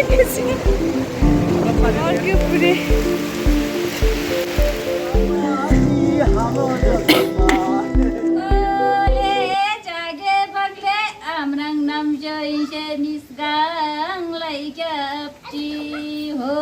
एकैछिन अर्को पुरै जागे बगले आम्राङ नाम जइसे निस्गाङलाई क्याप्टी हो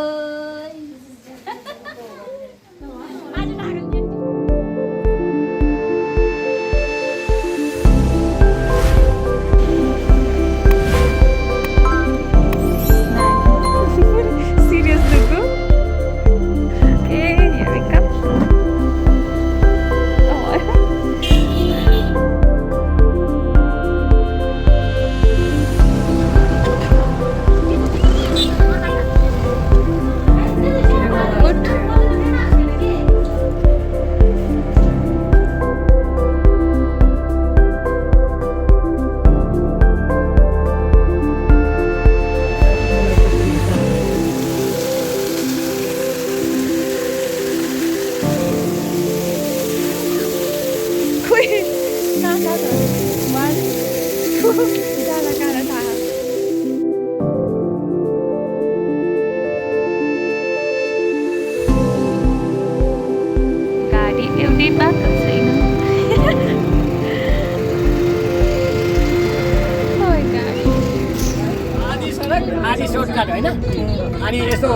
अनि यसो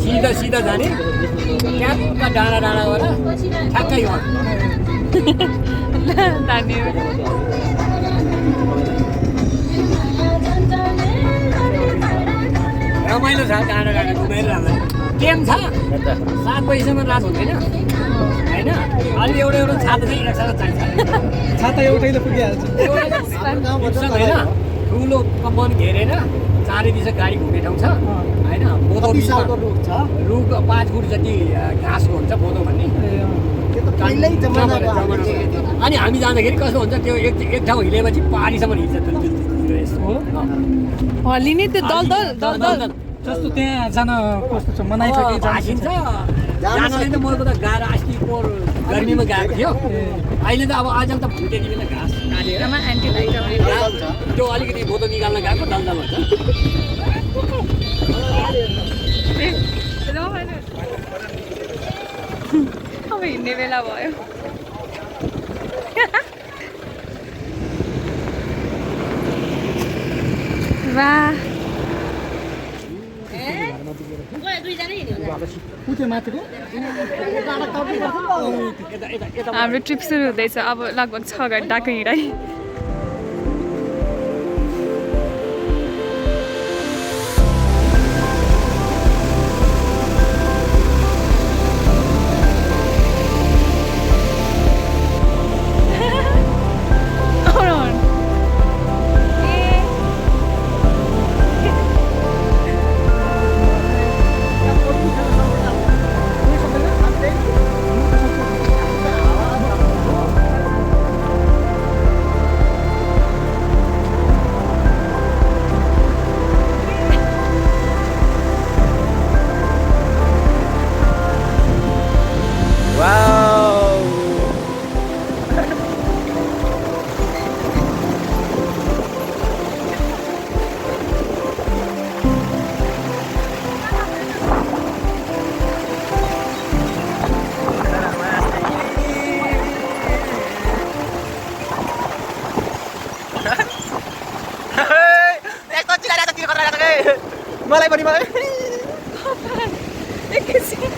सिधा सिधा जाने ट्याक्क डाँडा डाँडाबाट ठ्याक्कै हो रमाइलो छ डाँडा डाँडा घुमेर राम्रो केम छ 7 बजीसम्म रात हुँदैन होइन अलि एउटा एउटा छाता चाहिँ एक्स्ट्रा चाहिन्छ छाता एउटैले पुगिहाल्छ होइन ठुलो कम्पाउन्ड घेरेर चारै दिशा गाडी घुम्ने ठाउँ छ होइन बोधो रुख 5 फुट जति घाँसको हुन्छ बोधो भन्ने अनि हामी जाँदाखेरि कस्तो हुन्छ त्यो एक ठाउँ हिँडेपछि पारीसम्म हिँड्छ हल्लिने त्यो दल जस्तो त्यहाँ जान कस्तो छ मनाइ छ कि भाषिन्छ जानलाई त मलाई त गाह्रो अस्ति पोहोर गर्मीमा गएको थियो अहिले त अब आज त फुटे दिने घाँस काटेर त्यो अलिकति बोधो निकाल्न गएको दलदल हुन्छ अब हिँड्ने बेला भयो वाह हाम्रो ट्रिप सुरु हुँदैछ अब लगभग 6 घन्टाको हिँडाइ मलाई पनि एकैछिन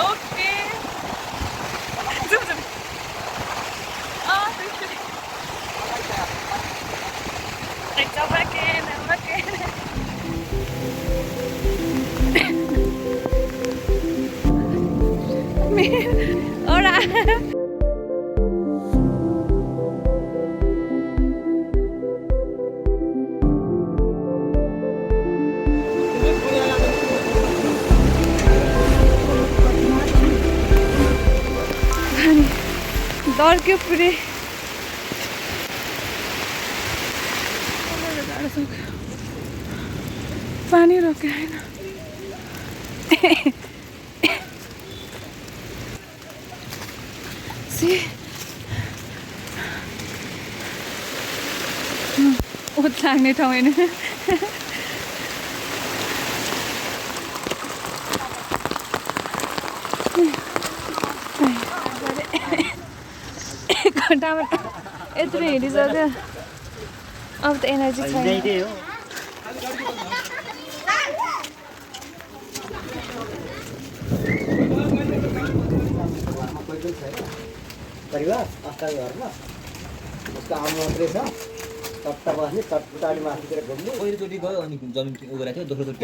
ओके Ora. डर के पूरे पानी रोके है ना See? लाग्ने ठाउँ होइन एक घन्टामा यत्रो हिँडिसक्यो अब त एनर्जी छैन परिवार आफ्टर घरमा उसको आमा मात्रै छ तट्टा बस्ने तटपुटाडी माथितिर घुम्ने पहिलोचोटि गयो अनि जमिन उ गरेको थियो दोस्रोचोटि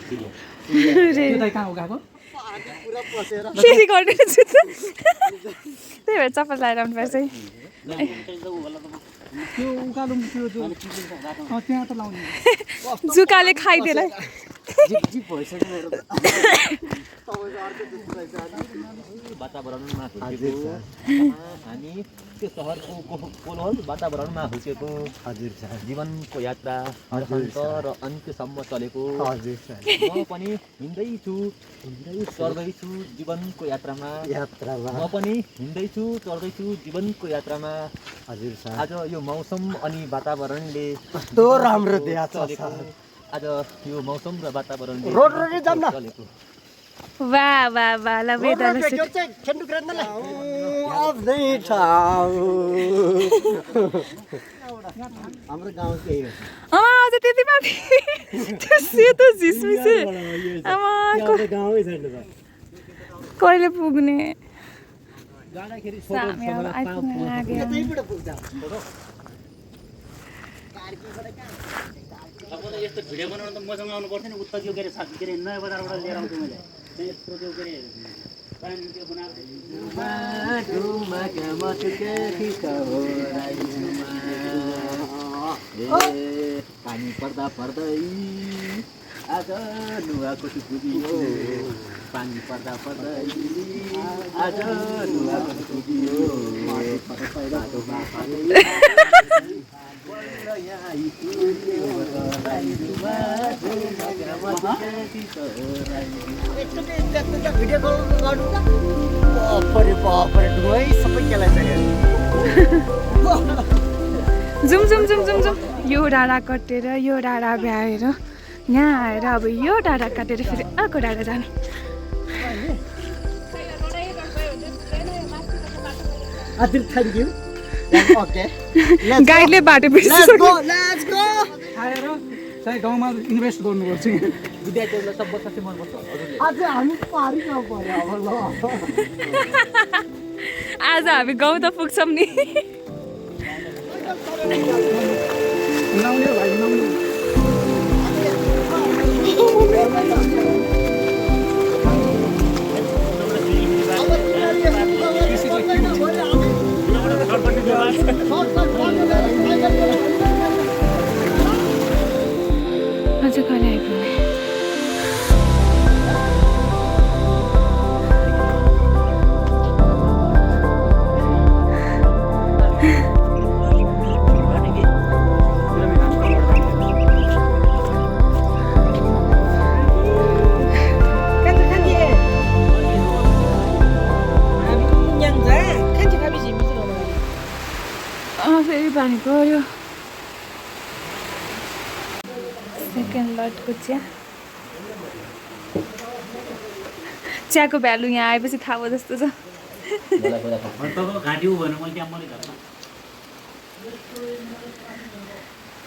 त्यो दाइ कहाँ उकाको पुरा पसेर फेरि गर्दैछु त त्यही भएर चप्पल लगाएर आउनुपर्छ है त्यो उकालो त्यो त्यहाँ त लाउने जुकाले खाइदिएलाई जिप भइसक्यो मेरो त तपाईको अर्को दुध रहेछ वातावरणमा हुर्केको हामी त्यो सहरको कोलाहल वातावरणमा हुर्केको हजुर सर जीवनको यात्रा अन्त र अन्त्यसम्म चलेको हजुर सर म पनि हिँड्दैछु चढ्दैछु जीवनको यात्रामा यात्रामा म पनि हिँड्दैछु चढ्दैछु जीवनको यात्रामा हजुर सर आज यो मौसम अनि वातावरणले कस्तो राम्रो देखाएको छ चलेको आज यो मौसम र वातावरणले रोड जाम न चलेको वाह वाह वाह ल वेदर हाम्रो गाउँ त्यही हो अमा अझ त्यति माथि त्यो सेतो झिसमिसे आमा गाउँै छैन त कहिले पुग्ने जाँदाखेरि सामी अब आइपुग्न लाग्यो त्यहीबाट पुग्छ तपाईँलाई यस्तो भिडियो बनाउनु त मसँग आउनु पर्थ्यो नि उता त्यो के अरे नयाँ बजारबाट लिएर आउँछु मैले त्यहाँ यत्रो त्यो के अरे पानी त्यो पानी पर्दा पर्दै आज नुवाकोट पुगियो पानी पर्दा पर्दै आज नुवाकोट पुगियो भिडियो कल गर्नु त बाफरे डुवाई सबै केलाइसक्यो जुम जुम जुम जुम जुम यो डाँडा कटेर यो डाँडा भ्याएर यहाँ आएर अब यो डाँडा काटेर फेरि अर्को डाँडा जाने हजुर थ्याङ्क यू ओके गाइडले बाटो बिर्सिसक्यो आएर चाहिँ गाउँमा इन्भेस्ट गर्नुपर्छ विद्यार्थीहरूलाई सब बस्छ मनपर्छ आज हामी पारी नपर्यो अब ल आज हामी गाउँ त पुग्छौँ नि नाउने भाइ नाउने अझ कहिले आइपुग्ने फेरि पानी गयो सेकेन्ड लटको चियाको भ्यालु यहाँ आएपछि थाहा भयो जस्तो छ तपाईँको घाँटी उ भन्नु मैले त्यहाँ मैले घरमा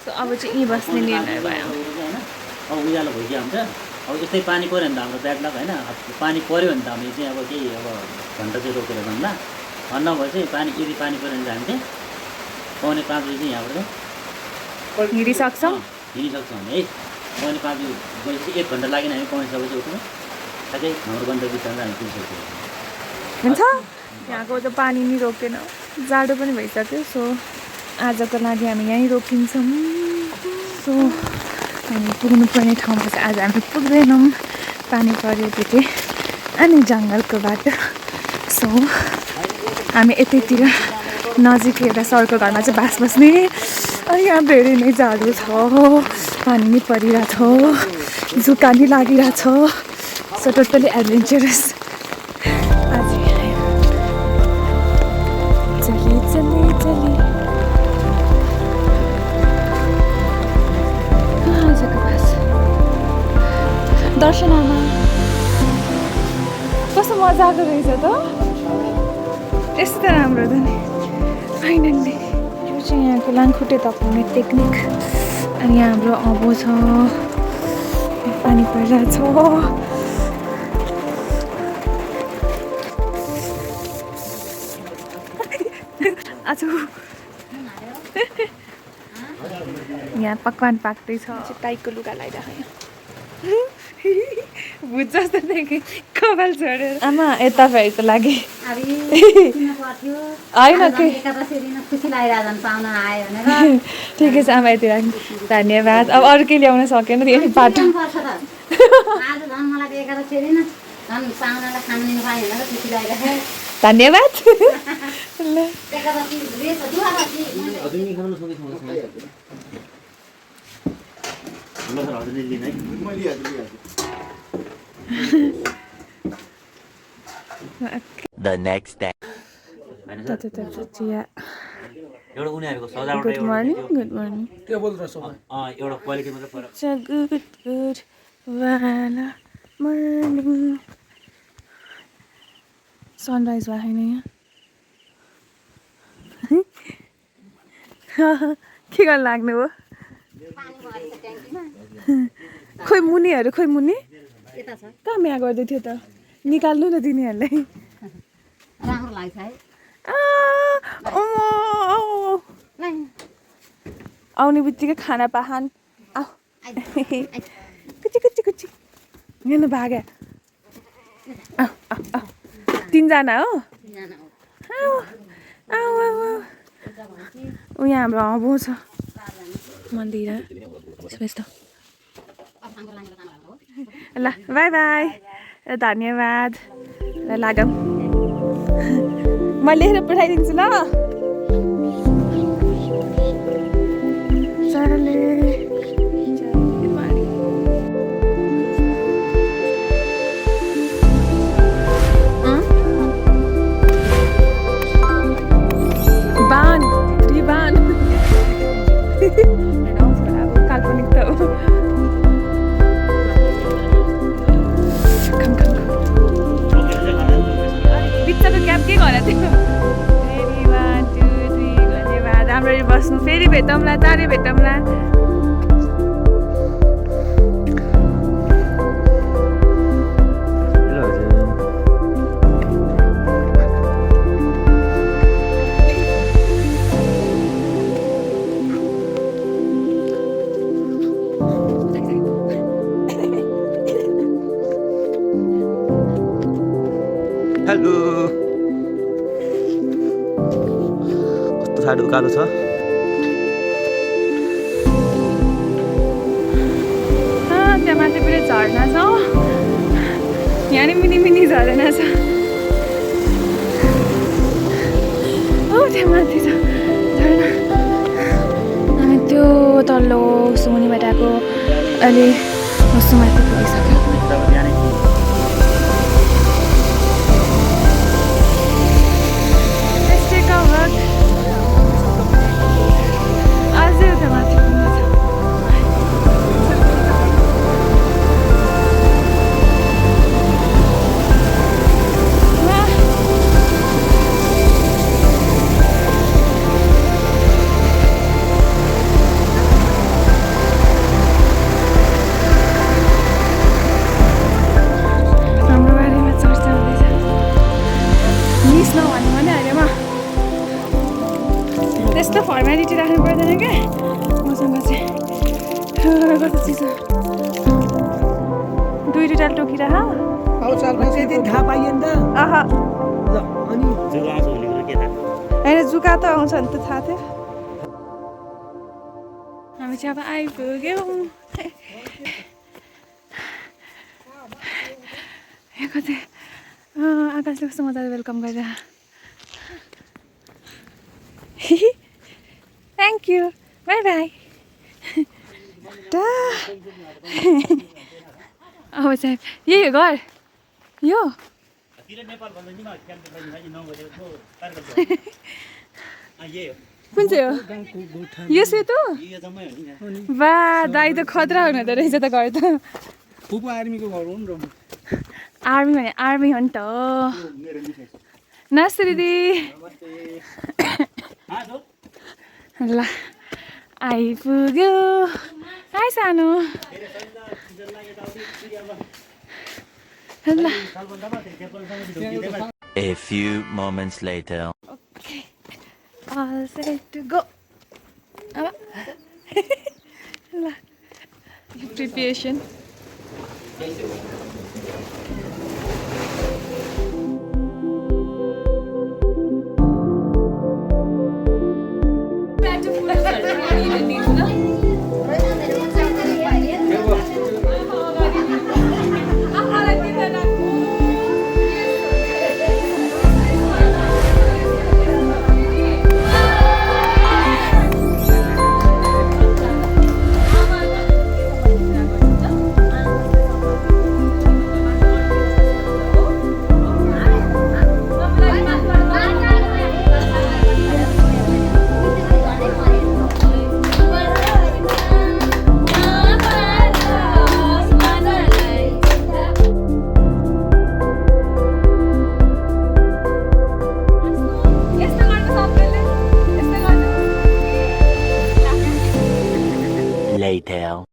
सो अब चाहिँ यहीँ बस्ने निर्णय भयो होइन अब उज्यालो भइसक्यो हुन्छ अब जस्तै पानी पऱ्यो भने त हाम्रो ब्याड लक होइन पानी पऱ्यो भने त हामीले चाहिँ अब केही अब घन्टा चाहिँ रोकेर जाउँला नभए चाहिँ यदि पानी पऱ्यो भने चाहिँ हामीले 4:45 बजी चाहिँ यहाँबाट हिँडिसक्छौँ हिँडिसक्छौँ हामी है 4:45 गएपछि 1 घन्टा लागेन हामी 5:30 बजी उठ्नु ठ्याक्कै हाम्रो गन्तव्य स्थानमा हामी पुगिसक्छौँ हुन्छ यहाँको त पानी नि रोकेन जाडो पनि भइसक्यो सो आजको लागि हामी यहीँ रोकिन्छौँ सो हामी पुग्नुपर्ने ठाउँमा चाहिँ आज हामी पुग्दैनौँ पानी पऱ्यो त्यो अनि जङ्गलको बाटो सो हामी यतैतिर नजिक एउटा सरको घरमा चाहिँ बास बस्ने अनि यहाँ धेरै नै जाडो छ पानी नि परिरहेछ जुका नि लागिरहेछ सो टोटली एडभेन्चरस दर्शनमा कस्तो मजाको रहेछ त यस्तो राम्रो त नि फाइनल्ली यो चाहिँ यहाँको लामखुट्टे तपाउने टेक्निक अनि यहाँ हाम्रो अबो छ पानी परिरहेछ आज यहाँ पकवान पाक्दैछ टाइको लुगा लगाइरहेको भुत जस्तो देखेँ कपाल छोडेर आमा यता फेरिको लागि होइन ठिकै छ आमा यति राख्नु धन्यवाद अब अरू केही ल्याउन सकेन त्यो बाटो धन्यवाद The next day. एउटा उनीहरूको सजावट गुड मर्निङ गुड मर्निङ एउटा क्वालिटी मात्रै फरक गुड गुड मर्निङ सनराइज भएको छैन यहाँ के गर्नु लाग्नु हो खोइ मुनिहरू खोइ मुनि कहाँ म्या गर्दै थियो त निकाल्नु न तिनीहरूलाई राम्रो लाग्छ है आउने बित्तिकै खाना पाहान आऊ कुची कुची कुची हेर्नु भाग्यो तिनजना हो ऊ यहाँ हाम्रो अबो छ मन्दिरा श्रेष्ठ ल बाई बाई धन्यवाद ल लागौँ म लेखेर पठाइदिन्छु ल बान रिबान काल्पनिक त हो बिचको क्याब के गरेको थियो फेरि 1 2 3 धन्यवाद राम्ररी बस्नु फेरि भेटौँला चाँडै भेटौँला हेलो कस्तो साह्रो उकालो छ त्यहाँ माथि पनि झरना छ यहाँ नि मिनी मिनी झरना छ त्यहाँ माथि छ झरना अनि त्यो तल्लो सुमुनिबाट आएको अहिले सुमाथि पुगिसक्यो अझै उता माथि पुग्नु छ हाम्रो बारेमा चर्चा हुँदैछ मिस नभन्नु भने अहिलेमा त्यस्तो फर्मालिटी राख्नु पर्दैन क्या मसँग चाहिँ कस्तो चिज दुई टुटाल टोकिरह थाहा पाइयो नि त अह अनि होइन जुका त आउँछ नि त थाहा थियो हामी चाहिँ अब आइपुग्यौँ यहाँ कतै आकाशले कस्तो मजाले वेलकम गरेर थ्याङ्क यू बाई बाई अब चाहिँ यही हो घर यो कुन चाहिँ हो यो सेतो बा दाइ त खतरा हुनुहुँदो रहेछ त घर त फुपू आर्मीको घर हो नि र आर्मी भने आर्मी हो नि त नमस्ते दिदी ल आइपुग्यो आइ सानो ल A few moments later. Okay, all set to go. Preparation.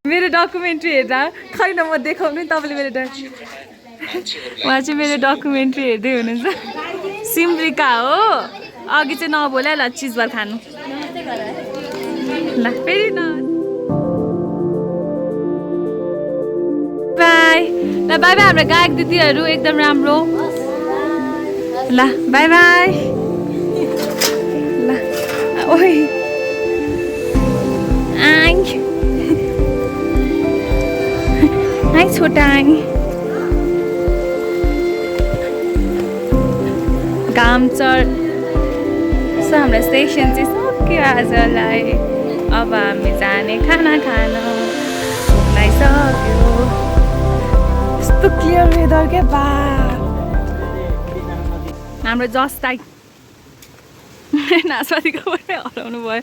मेरो डकुमेन्ट्री हेर्दा खैन म देखाउनु नि तपाईँले मेरो उहाँ चाहिँ मेरो डकुमेन्ट्री हेर्दै हुनुहुन्छ सिमरिका हो अघि चाहिँ नबोला ल चिजबार खानु ल फेरि न बाई ल बाई बाई हाम्रो गायक दिदीहरू एकदम राम्रो ल बाई बाई ल ओइ हाई छोटाङ घाम चढ हाम्रो सेसन चाहिँ सक्यो आजलाई अब हामी जाने खाना खान सक्यो यस्तो क्लियर वेदर के बा हाम्रो जस्ताई नासपातीको पनि हराउनु भयो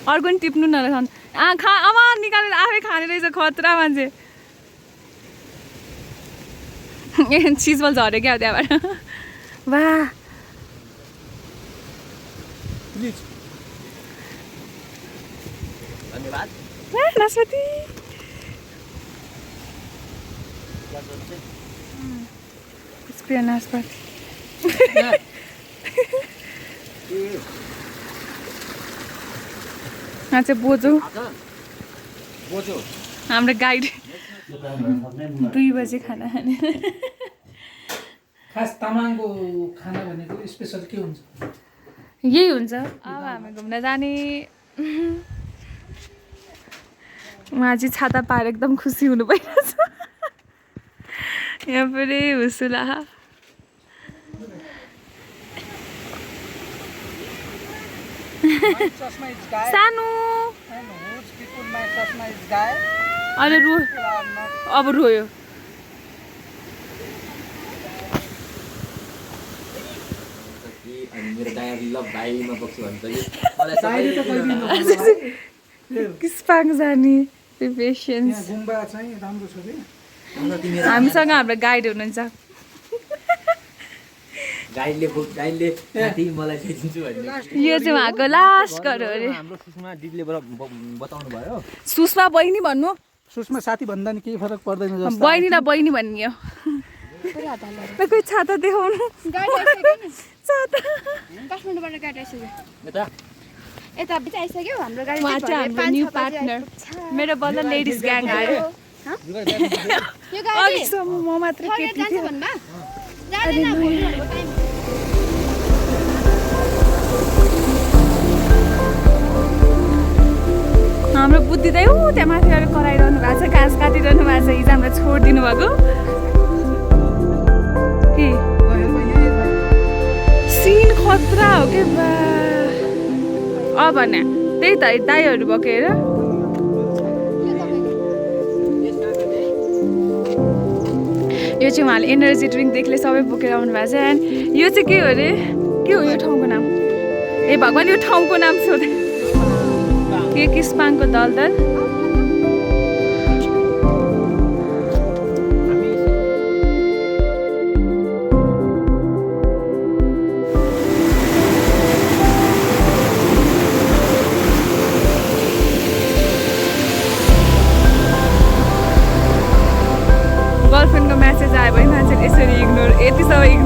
अर्को पनि टिप्नु न रहेछ अब निकालेर आफै खाने रहेछ खतरा मान्छे चिजबल झऱ्यो क्या त्यहाँबाट वाह धन्यवाद नासपाती प्रिय नासपाती चाहिँ बोजू हाम्रो गाइड 2 बजे खाना खाने खास तामाङको खाना भनेको स्पेसल के हुन्छ यही हुन्छ अब हामी घुम्न जाने उहाँ चाहिँ छाता पाएर एकदम खुसी हुनु भइरहेछ यहाँ पुरै हुसुला सानो अनि रो अब रोयो मेरो डायरी ल भाइमा बक्छु भने किस्पाङ जाने प्रिपेरेसन्स गुम्बा चाहिँ राम्रो छ कि हामीसँग हाम्रो गाइड हुनुहुन्छ गाइडले साथी मलाई दिन्छु भन्ने यो चाहिँ उहाँको लास्ट घर हो अरे हाम्रो सुषमा दिदीले बताउनु भयो सुषमा बहिनी भन्नु सुषमा साथी भन्दा नि केही फरक पर्दैन जस्तो बहिनी र बहिनी भन्ने हो कोही छाता देखाउनु छाता काठमाडौँबाट गाडी आइसक्यो यता यता बिच आइसक्यो हाम्रो गाडी उहाँ चाहिँ हाम्रो न्यू पार्टनर मेरो बल्ल लेडिज ग्याङ आयो यो गाडी अघिसम्म म मात्र केटी जान्छ थिएँ भन्दा जाँदैन भोलिको टाइम हाम्रो बुद्धि दाइ त्यहाँ माथि गएर कराइरहनु भएको छ घाँस काटिरहनु भएको छ हिजो हामीलाई छोडिदिनु भएको के सिन खतरा हो के बा अब न त्यही त दाइहरू भएको हेर यो चाहिँ उहाँले एनर्जी ड्रिङ्कदेखि सबै बोकेर आउनु भएको छ एन्ड यो चाहिँ के हो अरे के हो यो ठाउँको नाम ए भगवान् यो ठाउँको नाम सोधे के किस्पाङको दलदल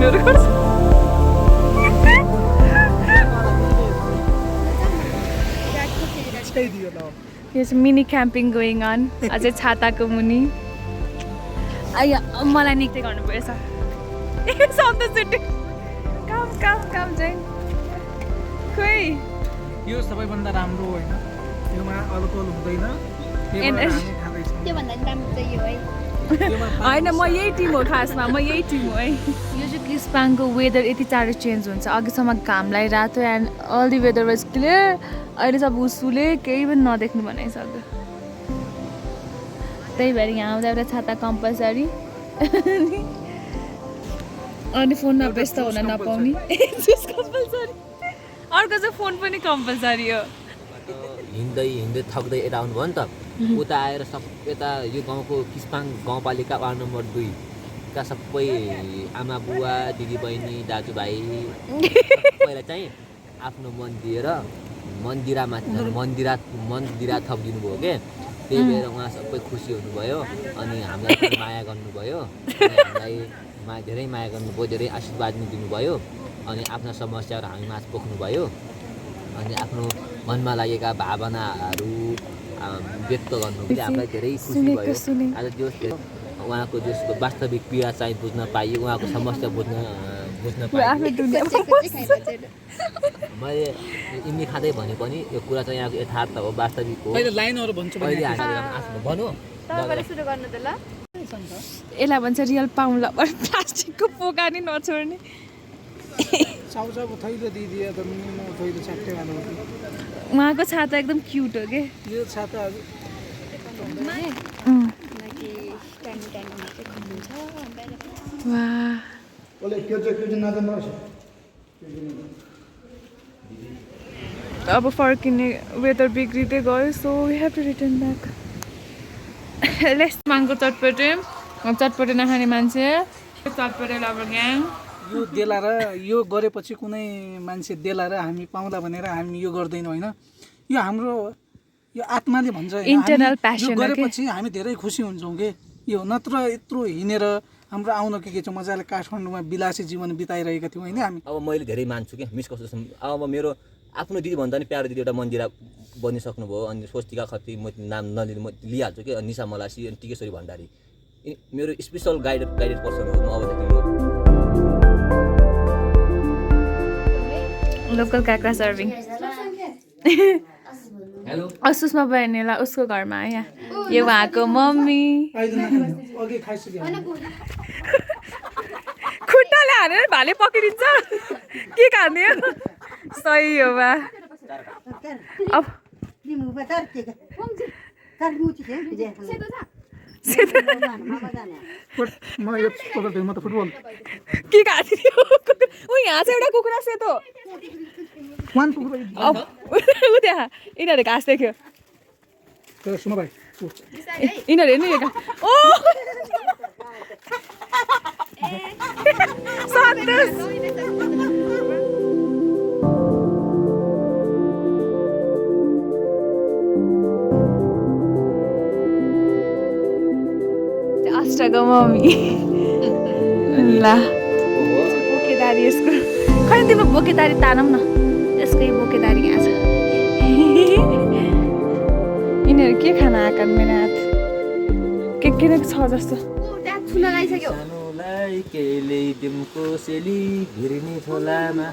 कार्टुनहरू गर्छ Yes, mini camping going on. अझै छाताको मुनि आया मलाई निक्ते गर्नु पर्छ ए सन्त चुट्टी काम चाहिँ खोइ यो सबैभन्दा राम्रो होइन योमा अल्कोहल हुँदैन त्योभन्दा नि राम्रो चाहिँ यो है होइन म यही टिम हो खासमा म यही टिम हो है यो चाहिँ क्रिस्पाङको वेदर यति चाँडो चेन्ज हुन्छ अघिसम्म घाम लागिरहेको थियो and all the weather was clear अहिले चाहिँ अब उसुले केही पनि नदेख्नु बनाइसक्यो त्यही भएर यहाँ आउँदा एउटा छाता कम्पलसरी अनि फोनमा व्यस्त हुन नपाउने कम्पलसरी अर्को चाहिँ फोन पनि कम्पलसरी हो हिँड्दै थक्दै यता आउनुभयो नि त उता आएर यता यो गाउँको किस्पाङ गाउँपालिका वार्ड नम्बर 2 का सबै आमा बुवा दिदीबहिनी दाजुभाइ सबैलाई चाहिँ आफ्नो मन दिएर मन्दिरा थपिदिनु भयो के त्यही भएर उहाँ सबै खुसी हुनुभयो अनि हामीलाई माया गर्नुभयो हामीलाई धेरै माया गर्नुभयो धेरै आशीर्वाद पनि दिनुभयो अनि आफ्ना समस्याहरू हामी माझ पोख्नुभयो अनि आफ्नो मनमा लागेका भावनाहरू व्यक्त गर्नुभयो हामीलाई धेरै खुसी भयो आज जो उहाँको जो वास्तविक पीडा चाहिँ बुझ्न पाइयो उहाँको समस्या बुझ्न पाइयो मैले इम्ली खाँदै भने पनि यो कुरा चाहिँ यहाँको यथार्थ हो वास्तविक हो लाइनहरु भन्छु भन्नु सुरु गर्नु त ल यसलाई भन्छ रियल पाउला प्लास्टिकको पोका नि नछोड्ने साउसाको थैलो दिदिए त म थैलो छाट्टे वाला हो उहाँको छाता एकदम क्युट हो के यो छाता वाह ओले के चाहिँ नजान्नुहोस् अब फर्किने वेदर बिग्रिँदै गयो so we have to return back let's माङको चटपटे नखाने मान्छे चटपटे लभर ग्याङ यो देला र यो गरेपछि कुनै मान्छे देला र हामी पाउँला भनेर हामी यो गर्दैनौँ होइन यो हाम्रो यो आत्माले भन्छ इन्टरनल प्यासन यो गरेपछि हामी धेरै खुसी हुन्छौँ के यो नत्र यत्रो हिँडेर हाम्रो आउन के छ मजाले काठमाडौँमा विलासी जीवन बिताइरहेका थियौँ होइन हामी अब मैले धेरै मान्छु कि मिस कस्तो अब मेरो आफ्नो दिदी भन्दा नि प्यारो दिदी एउटा मन्दिरा बनिसक्नुभयो अनि स्वस्तिका खत्री म नाम नलिनु म लिइहाल्छु कि निशा मलासी अनि टिकेश्वरी भण्डारी मेरो स्पेसल गाइडेड पर्सन हो म अबदेखि लोकल काँक्रा सर्भिङ हेलो असुसमा भयो नि ल उसको घरमा यहाँ यो उहाँको मम्मी अघि खाइसक्यो खुट्टाले हानेर भाले पक्रिन्छ के खाने हो सही हो बा अब म यो पकड्दै म त फुटबल के खाने ऊ यहाँ चाहिँ एउटा कुखुरा सेतो वान कुकुर अब ऊ त्यहाँ यिनीहरू घाँस देख्यो तर सुन भाइ यिनीहरू हेर्नु यो ओ सन्तोष अस्ट्राको मम्मी ल बोकेदारी यसको खै तिम्रो बोकेदारी तानौँ न यसकै बोकेदारी यहाँ छ यिनीहरू के खान आएका मेरो हात के नै छ जस्तो ठुलो लागिसक्यो सानोलाई केले दिमको सेली भिर्नी छोलामा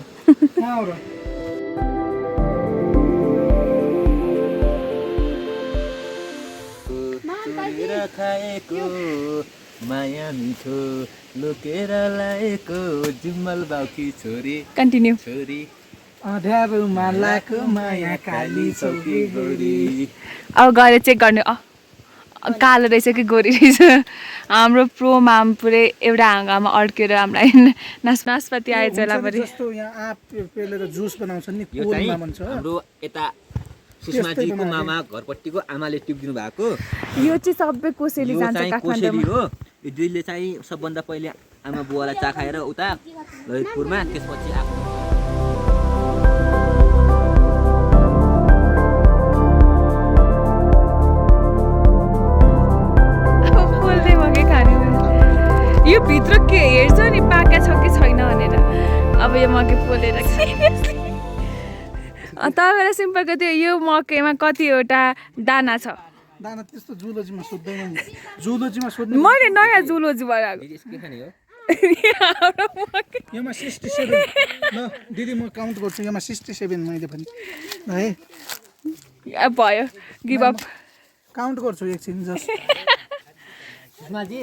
खाएको माया मिठो लुकेर लाएको जिम्मल बाउकी छोरी कन्टिन्यू छोरी अँध्यारोमा लाको माया काली चौकी गोरी अब गएर चेक गर्ने कालो रहेछ कि गोरी रहेछ हाम्रो प्रो माम पुरै एउटा हाँगामा अड्केर हामीलाई नास्पाती आएछ होला परि जस्तो यहाँ आँप पेलेर जुस बनाउँछन् नि यो चाहिँ हाम्रो यता सुषमाजीको मामा घरपट्टिको आमाले टिपिदिनु भएको यो चाहिँ सबै कोसेली जान्छ काठमाडौँमा हो यो दुईले चाहिँ सबभन्दा पहिले आमा बुवालाई चाखाएर उता ललितपुरमा त्यसपछि यो भित्र के हेर्छ नि पाका छ कि छैन भनेर अब यो मकै पोलेर तपाईँलाई सिम्पलको त्यो यो मकैमा कतिवटा दाना छ दाना त्यस्तो जुलोजीमा सोध्दैन नि जुलोजीमा सोध्नु मैले नयाँ जुलोजी बनाएको योमा 67 ल दिदी म काउन्ट गर्छु योमा 67 मैले पनि है अब भयो गिभ अप काउन्ट गर्छु एकछिन जस्ट सुषमाजी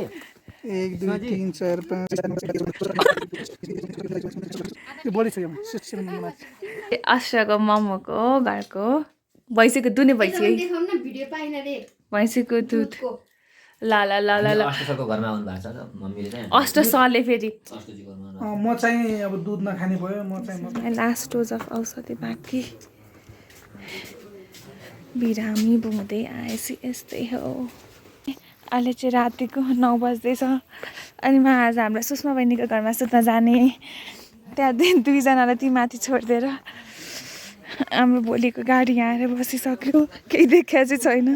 1 2 3 4 5 यो बढी छ योमा 67 नम्बर आशाको मम्मको घरको भैँसीको दुने भैँसी देखाउन न भिडियो पाइन रे भैँसीको दुध ला ला ला ला ला अष्टसरको घरमा आउनु भएको छ त मम्मीले चाहिँ अष्ट सरले फेरि अष्टजी घरमा म चाहिँ अब दुध नखाने भयो म चाहिँ लास्ट डोज अफ औषधि बाँकी बिरामी बुँदै आएपछि यस्तै हो अहिले चाहिँ रातिको 9 बज्दैछ अनि म आज हाम्रो सुषमा बहिनीको घरमा सुत्न जाने त्यहाँ दुईजनालाई ती माथि छोडिदिएर हाम्रो भोलिको गाडी यहाँ आएर बसिसक्यो केही देखिया चाहिँ छैन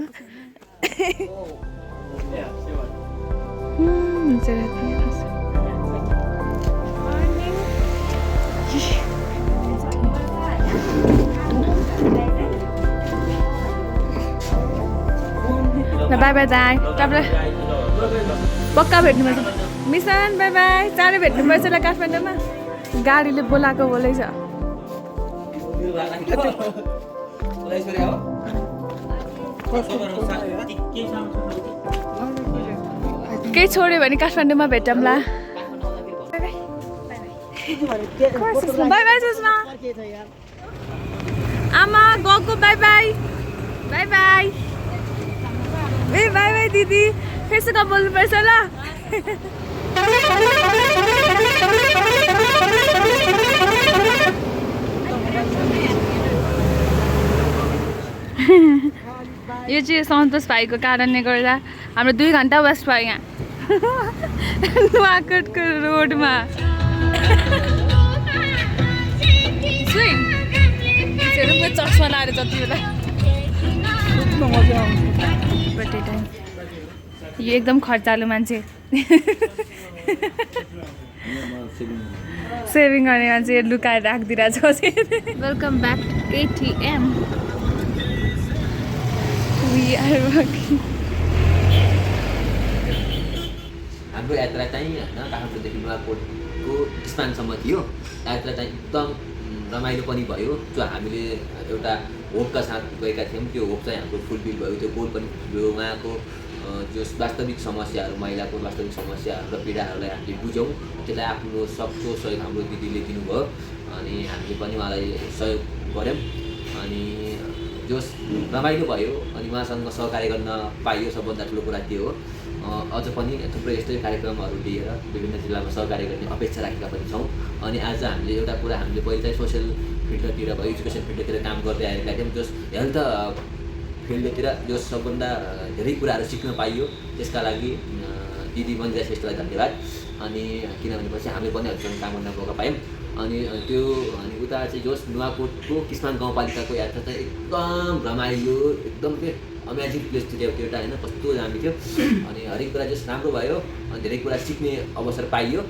बाई बाई दाई तपाईँलाई पक्का भेट्नुपर्छ मिसन बाई बाई चाँडै भेट्नुपर्छ होला काठमाडौँमा गाडीले बोलाएको बोलैछ केही छोड्यो भने काठमाडौँमा भेटौँला बाई बाई सुषमा आमा गएको by by by by A by by दिदी फेसबुकमा बोल्नुपर्छ ल यो चाहिँ सन्तोष भाइको कारणले गर्दा हाम्रो 2 घन्टा वेस्ट भयो यहाँ नुवाकोटको रोडमा चस्मा लाएर जति बेला यो एकदम खर्चालु मान्छे सेभिङ गर्ने मान्छे लुकाएर राखिदिरहेको छ welcome back KTM We are working. हाम्रो यात्रा चाहिँ होइन काठमाडौँदेखि नुवाकोटको किस्मानसम्म थियो यात्रा चाहिँ एकदम रमाइलो पनि भयो जो हामीले एउटा होपका साथ गएका थियौँ त्यो होप चाहिँ हाम्रो फुलफिल भयो त्यो गोल पनि फुल्यो उहाँको जो वास्तविक समस्याहरू महिलाको वास्तविक समस्याहरू र पीडाहरूलाई हामीले बुझ्यौँ त्यसलाई आफ्नो सक्दो सहयोग हाम्रो दिदीले दिनुभयो अनि हामीले पनि उहाँलाई सहयोग गऱ्यौँ अनि जो रमाइलो भयो अनि उहाँसँग सहकार्य गर्न पाइयो सबभन्दा ठुलो कुरा त्यो हो अझ पनि थुप्रै यस्तै कार्यक्रमहरू लिएर विभिन्न जिल्लामा सहकार्य गर्ने अपेक्षा राखेका पनि छौँ अनि आज हामीले एउटा कुरा हामीले पहिले चाहिँ सोसियल फिल्डतिर भयो एजुकेसन फिल्डतिर काम गर्दै आएका थियौँ जस हेल्थ फिल्डतिर जो सबभन्दा धेरै कुराहरू सिक्न पाइयो त्यसका लागि दिदी मन्दिरा श्रेष्ठलाई धन्यवाद अनि किनभने पछि हामीले पनि हजुरसँग काम गर्न मौका पायौँ अनि त्यो अनि उता चाहिँ जोस नुवाकोटको किस्मान गाउँपालिकाको यात्रा चाहिँ एकदम रमाइलो एकदम अमेजिङ प्लेस थियो त्यो एउटा होइन कस्तो दामी थियो अनि हरेक कुरा जस राम्रो भयो अनि धेरै कुरा सिक्ने अवसर पाइयो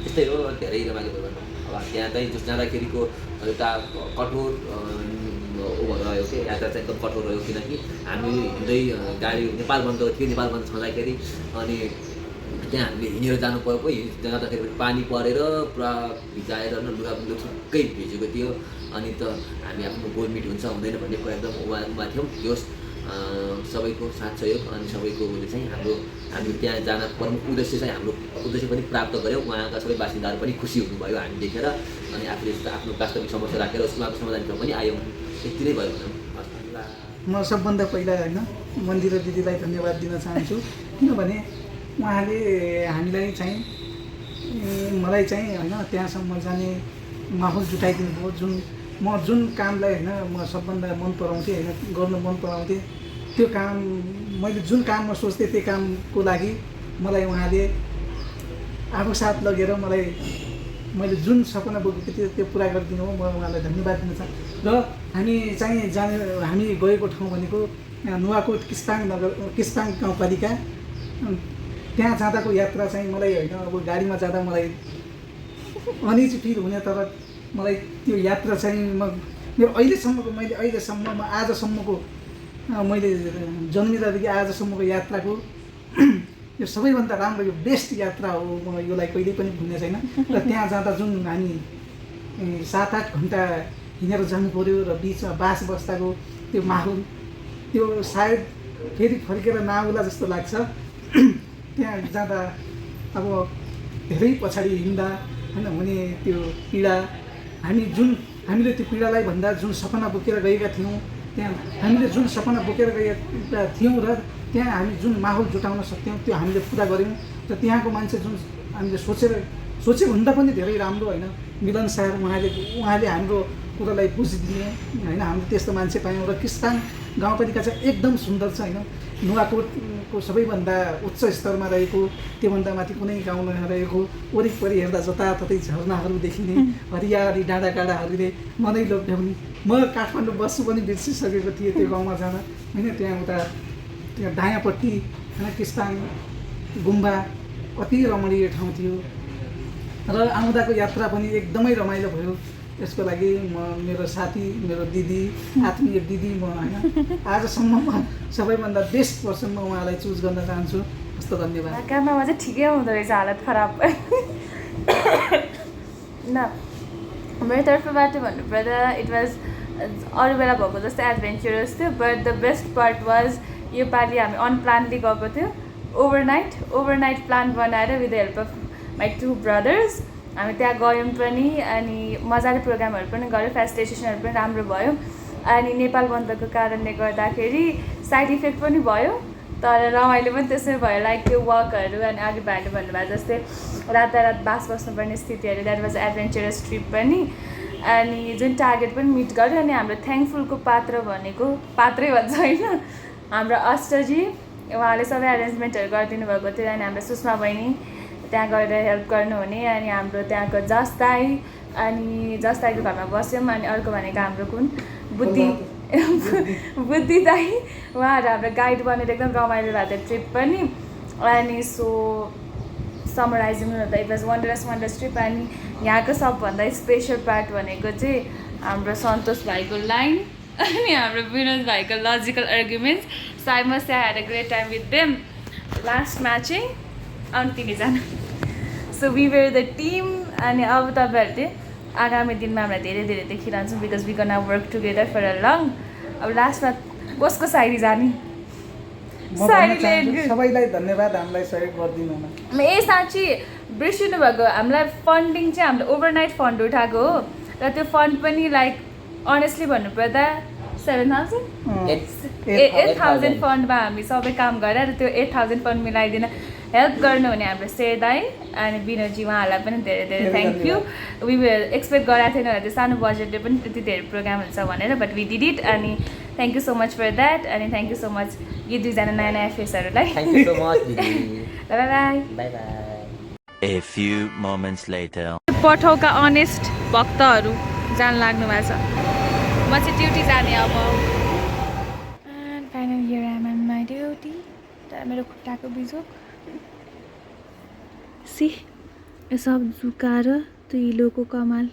त्यस्तै हो धेरै रमाइलो भयो अब त्यहाँ चाहिँ जस जाँदाखेरिको एउटा कठोर रह्यो कि यात्रा चाहिँ एकदम कठोर रह्यो किनकि हामी हिँड्दै गाडी नेपाल बन्द थियो नेपाल बन्द छँदाखेरि अनि त्यहाँ हामीले हिँडेर जानु पऱ्यो जाँदाखेरि पानी परेर पुरा भिजाएर लुगा थुक्कै भिजेको थियो अनि त हामी आफ्नो गोल मिट हुन्छ हुँदैन भन्ने कुरा एकदम उमा थियौँ त्यो सबैको साथ सहयोग अनि सबैको उसले चाहिँ हामी त्यहाँ जान प्रमुख उद्देश्य चाहिँ हाम्रो उद्देश्य पनि प्राप्त गऱ्यौँ उहाँका सबै बासिन्दाहरू पनि खुसी हुनुभयो हामी देखेर अनि आफूले आफ्नो वास्तविक समस्या राखेर उहाँको समाधान पनि आयौँ यति नै भयो भनौँ म सबभन्दा पहिला होइन मन्दिरा दिदीलाई धन्यवाद दिन चाहन्छु किनभने उहाँले हामीलाई चाहिँ मलाई चाहिँ होइन त्यहाँसम्म जाने माहौल जुटाइदिनु भयो जुन कामलाई होइन म सबभन्दा मन पराउँथेँ होइन गर्न मन पराउँथेँ त्यो काम मैले जुन काममा सोच्थेँ त्यो कामको लागि मलाई उहाँले आफू साथ लगेर मैले जुन सपना बोकेको थिएँ त्यो पुरा गरिदिनु हो म उहाँलाई धन्यवाद दिन चाहन्छु र हामी गएको ठाउँ भनेको नुवाकोट किस्ताङ गाउँपालिका त्यहाँ जाँदाको यात्रा चाहिँ मलाई होइन अब गाडीमा जाँदा मलाई अनिजी फिल हुने, तर मलाई त्यो यात्रा चाहिँ मेरो अहिलेसम्म आजसम्मको मैले जन्मिँदादेखि आजसम्मको यात्राको यो सबैभन्दा राम्रो, यो बेस्ट यात्रा हो। म यसलाई कहिल्यै पनि भुल्ने छैन। र त्यहाँ जाँदा जुन हामी 7-8 घन्टा हिँडेर जानु पऱ्यो र बिचमा बास बस्दाको त्यो माहौल, त्यो सायद फेरि फर्केर नआउला जस्तो लाग्छ। त्यहाँ जाँदा अब धेरै पछाडि हिँड्दा होइन हुने त्यो पीडा, हामीले त्यो पीडालाई भन्दा जुन सपना बोकेर गएका थियौँ, त्यहाँ हामीले जुन सपना बोकेर गएका थियौँ र त्यहाँ हामी जुन माहौल जुटाउन सक्थ्यौँ त्यो हामीले पुरा गऱ्यौँ। र त्यहाँको मान्छे जुन हामीले सोचेभन्दा पनि धेरै राम्रो होइन, मिलनसार, उहाँले हाम्रो कुरालाई बुझिदिने होइन, हामीले त्यस्तो मान्छे पायौँ। र किस्तान गाउँपालिका चाहिँ एकदम सुन्दर छ होइन, नुवाकोटको सबैभन्दा उच्च स्तरमा रहेको, त्योभन्दा माथि कुनै गाउँ नरहेको, वरिपरि हेर्दा जताततै झरनाहरू देखिने, हरियाली डाँडाकाँडाहरूले मनै लोभ्याउने। म काठमाडौँ बस्नु पनि बिर्सिसकेको थिएँ त्यो गाउँमा जाँदा होइन। त्यहाँ दायाँपट्टि होइन किस्तान गुम्बा अति रमणीय ठाउँ थियो र आउँदाको यात्रा पनि एकदमै रमाइलो भयो। यसको लागि म मेरो साथी, मेरो दिदी, आत्मीय दिदी, म होइन आजसम्म सबैभन्दा बेस्ट पर्सन म उहाँलाई चुज गर्न चाहन्छु। कस्तो धन्यवाद। काममा चाहिँ ठिकै हुँदो रहेछ, हालत खराब न। मेरो तर्फबाट भन्नुपर्दा इट वाज अरू बेला भएको जस्तै एडभेन्चरस थियो, but the best part was योपालि हामी अनप्लानली गएको थियो। ओभरनाइट प्लान बनाएर with the help of my 2 brothers हामी त्यहाँ गयौँ पनि, अनि मजाले प्रोग्रामहरू पनि गऱ्यौँ, फेस्टिभेसनहरू पनि राम्रो भयो। अनि नेपाल बन्दको कारणले गर्दाखेरि साइड इफेक्ट पनि भयो, तर रमाइलो पनि त्यसमै भयो। लाइक त्यो वकहरू, अनि अघि भाइले भन्नुभयो जस्तै रातारात बास बस्नुपर्ने स्थितिहरू, द्याट वाज एडभेन्चरस ट्रिप पनि। अनि जुन टार्गेट पनि मिट गर्यो। अनि हाम्रो थ्याङ्कफुलको पात्रै भन्छ होइन, हाम्रो अष्टजी, उहाँले सबै एरेन्जमेन्टहरू गरिदिनु भएको थियो। अनि हाम्रो सुषमा बहिनी त्यहाँ गएर हेल्प गर्नुहुने, अनि हाम्रो त्यहाँको जस्ताई, अनि जस्ताईको घरमा बस्यौँ। अनि अर्को भनेको हाम्रो कुन बुद्धि दाई, उहाँहरू हाम्रो गाइड बनेर एकदम रमाइलो भएको थियो ट्रिप पनि। अनि सो समराइजिङ हुँदा इट वाज वन्डरस ट्रिप। अनि यहाँको सबभन्दा स्पेसल पार्ट भनेको चाहिँ हाम्रो सन्तोष भाइको लाइन अनि हाम्रो विनोद भाइको logical arguments. So I must say had a great time with them. लास्टमा चाहिँ अनि तिनैजना, so we were the team. अनि अब तपाईँहरू चाहिँ आगामी दिनमा हामीलाई धेरै धेरै देखिरहन्छौँ, because we gonna work together for a long. अब लास्टमा कसको साइडी जाने? सबैलाई धन्यवाद हामीलाई सहयोग गरिदिनुमा। ए साँच्ची बिर्सिनु भएको, हामीलाई फन्डिङ चाहिँ हामीले ओभरनाइट फन्ड उठाएको हो, र त्यो फन्ड पनि लाइक अनेस्टली भन्नुपर्दा 8,000 फन्डमा हामी सबै काम गरेर त्यो 8,000 फन्ड मिलाइदिन हेल्प गर्नुहुने हाम्रो शेर दाई अनि विनोदजी, उहाँहरूलाई पनि धेरै धेरै थ्याङ्क यू। वी एक्सपेक्ट गरेको थिएन होला त्यो सानो बजेटले पनि त्यति धेरै प्रोग्राम हुन्छ भनेर, बट वी डिड इट। अनि thank you so much for that. अनि थ्याङ्क यू सो मच यी दुईजना नयाँ फेसहरूलाई। थ्याङ्क यू सो मच दिदी। Bye bye. A few moments later. पठाउका अनेस्ट भक्तहरू जान लाग्नु भएको छ, म चाहिँ ड्युटी जाने अब। Final here I am my duty. मेरो खुट्टाको बिजोक सी सब झुकाएर त्यो हिलोको कमाल।